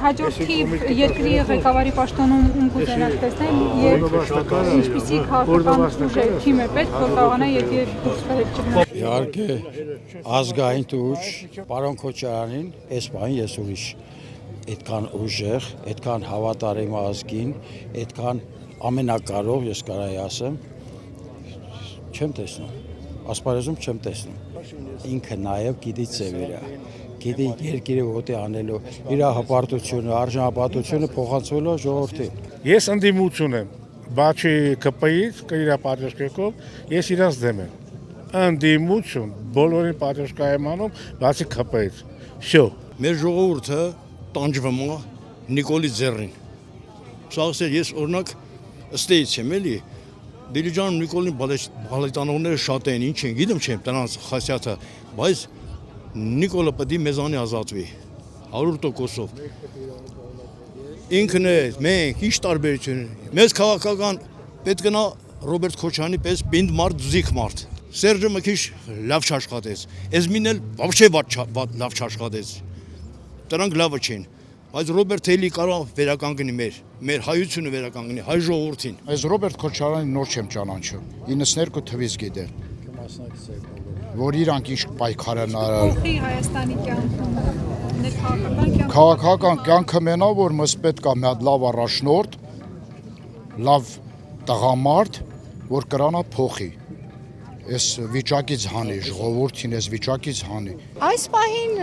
հաջորդի երկրի ղեկավարի պաշտոնում ում կուզենաք տեսնել եւ ինչպիսի քաղաքական ուժերին է պետք, որ կարողանա երկրի դուրս բերել։ Իհարկե ազգային ուժ, պարոն Քոչարյանին, այս բան ես ուրիշ այդքան ուժեղ, այդքան հավատարիմ ազգին, այդքան ամենակարող ես կարայի ասեմ, չեմ տեսնում, ասպարեզում չեմ տեսնում։ Ինքը նաև գիտի ծևերը, գիտի երկիրը ոտի անելու, իր հպարտությունը, արժանապատվությունը փոխանցվելու ժողովրդին։ Ես ընդդիմություն եմ, բացի ԿՊ-ից, իր պատասխանով, ես իրաց դեմ եմ։ Ընդդիմություն, բոլորին պատասխան անում, բացի ԿՊ-ից։ Всё։ Մեր ժողովուրդը տանջվում է Նիկոլի ձեռին։ Սա ես օրինակ ըստեից եմ էլի, Դիլիջանում Նիկոլին բալետանողները շատ են, ինչ են, գիտեմ չեմ, տնանց խասյաթը, բայց Նիկոլը պետք է մեզանի ազատվի 100%-ով։ Ինքն է, մենք, ինչ տարբերություն է։ Մեզ քաղաքական պետք գնա Ռոբերտ Քոչարյանի պես պինդ մարդ, զիք մարդ։ Սերժը մի քիչ լավ չաշխատեց։ Էզմին էլ вообще լավ չաշխատեց։ Դրանք լավը չեն։ Բայց Ռոբերտ Էլի կարող վերականգնի մեր հայությունը վերականգնի հայ ժողովրդին։ Այս Ռոբերտ Քոչարյանին նոր չեմ ճանաչում։ 92 թվից գիտեմ։ Որ իրանք ինչ պայքար են արել։ Փոխի Հայաստանի կյանքում ներքաղաքական Քաղաքական կյանքը մենա որ մեզ պետք է մի հատ լավ առաջնորդ, լավ տղամարդ, որ կրանա փոխի։ Այս վիճակից հանի, ժողովրդին այս վիճակից հանի։ Այս պահին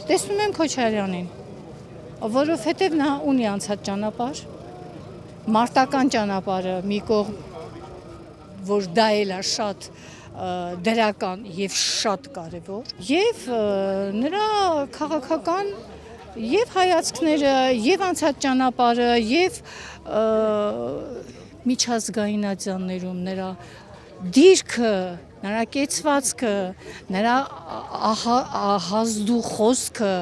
տեսնում եմ Քոչարյանին, որովհետև նա ունի անցած ճանապարհ, մարտական ճանապարհը մի կողմ, որ դա էլ է շատ դրական եւ շատ կարեւոր, եւ նրա քաղաքական եւ հայացքները, եւ անցած ճանապարհը, եւ միջազգայնացիաներում նրա դիրքը, նրա կեցվածքը, նրա հազդու խոսքը,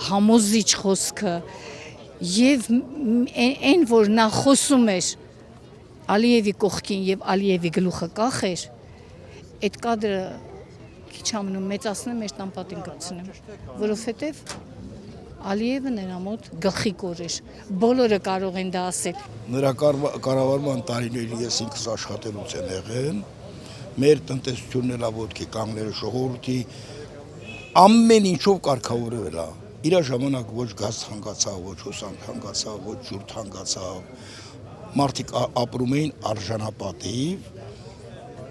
համոզիչ խոսքը եւ այն որ նա խոսում էր Ալիևի կողքին եւ Ալիևի գլուխը կախեր, այդ կադրը քիչ ամնում մեծացնեմ, մեր տանպատին կպցնեմ, որովհետեւ Ալիևը նրա մոտ գլխիկոր էր, բոլորը կարող են դա ասել։ Նրա կառավարման տարիներին ես ինքս աշխատելուց եմ եղել, մեր տնտեսությունն էլ ոտքի կանգնել ժողովրդի ամեն ինչով կարգավորվել է։ Իր ժամանակ ոչ գազ հանգացավ, ոչ հոսանք հանգացավ, ոչ ջուր հանգացավ։ Մարդիկ ապրում էին արժանապատիվ։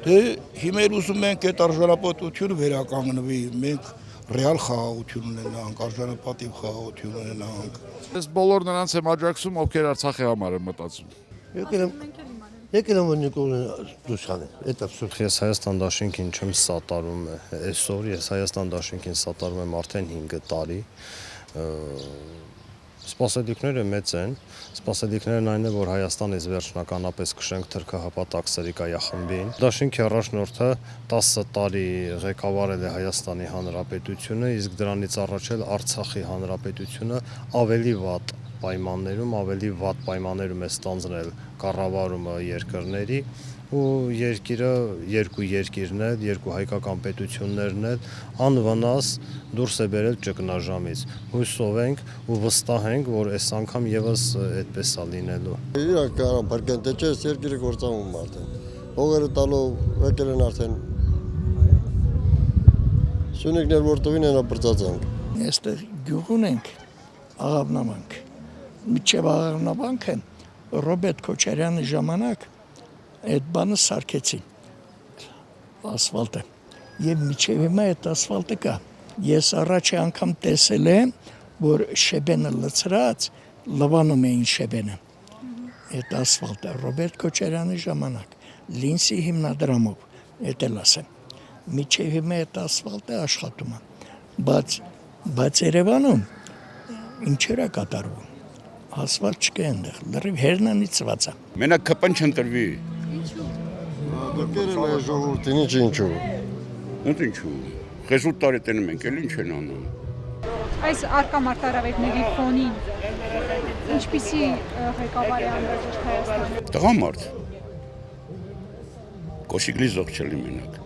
Դե հիմա ուզում ենք այդ արժանապատվությունը վերականգնվի, մենք ռեալ խաղաղություն ունենանք, արժանապատիվ խաղաղություն ունենանք։ Ես բոլոր նրանց եմ աջակցում, ովքեր Արցախի համար են մտածում։ Եկել եմ Նիկոլին դուսխանը, այդ абսուրդ։ Ես Հայաստան դաշինքին չեմ սատարում այսօր, ես Հայաստան դաշինքին սատարում եմ արդեն 5 տարի։ Սպասելիքները մեծ են, սպասելիքներն այն է, որ Հայաստանից վերջնականապես քշենք թրքահապատ Սերիկայախմբին։ Դաշինքի առաջնորդը 10 տարի ղեկավարել է Հայաստանի Հանրապետությունը, իսկ դրանից առաջ էլ Արցախի Հանրապետությունը ավելի վատ պայմաններում, ավելի վատ պայմաններում է ստանձնել կառավարումը երկրների ու երկիրը երկու երկիրն է, երկու հայկական պետություններն է անվնաս դուրս է բերել ճգնաժամից։ Հույսով ենք ու վստահ ենք, որ այս անգամ եւս այդպես է լինելու։ Իրանք կարող բարգեն թե չէ երկիրը գործանում արդեն։ Հողերը տալով եկել են արդեն։ Սյունիկներ որ տվին են ապրծածանք։ Այստեղ գյուղուն ենք, աղավնամանք։ Միջև աղավնամանքը Ռոբերտ Քոչարյանի ժամանակ այդ բանը սարքեցին ասֆալտը եւ միջև հիմա այդ ասֆալտը կա ես առաջի անգամ տեսել եմ որ շեբենը լցրած լվանում էին շեբենը այդ ասֆալտը Ռոբերտ Քոչարյանի ժամանակ Լինսի հիմնադրամով այդ էլ ասեմ միջև հիմա այդ ասֆալտը աշխատում է բայց Երևանում ինչեր է կատարվում ասֆալտ չկա այնտեղ, լրիվ հերնանիցված է։ Մենակ ԿՊ-ն չընտրվի։ Ինչու։ Դուքերն է ժողովրդին ինչու։ Ինչու։ Խեսուտ տարի տենում ենք, էլ ինչ են անում։ Այս արկա մարտահրավերների ֆոնին ինչպիսի ղեկավար է անհրաժեշտ Հայաստանը։ Տղամարդ։ Կոշիկլի զող չլի մենակ։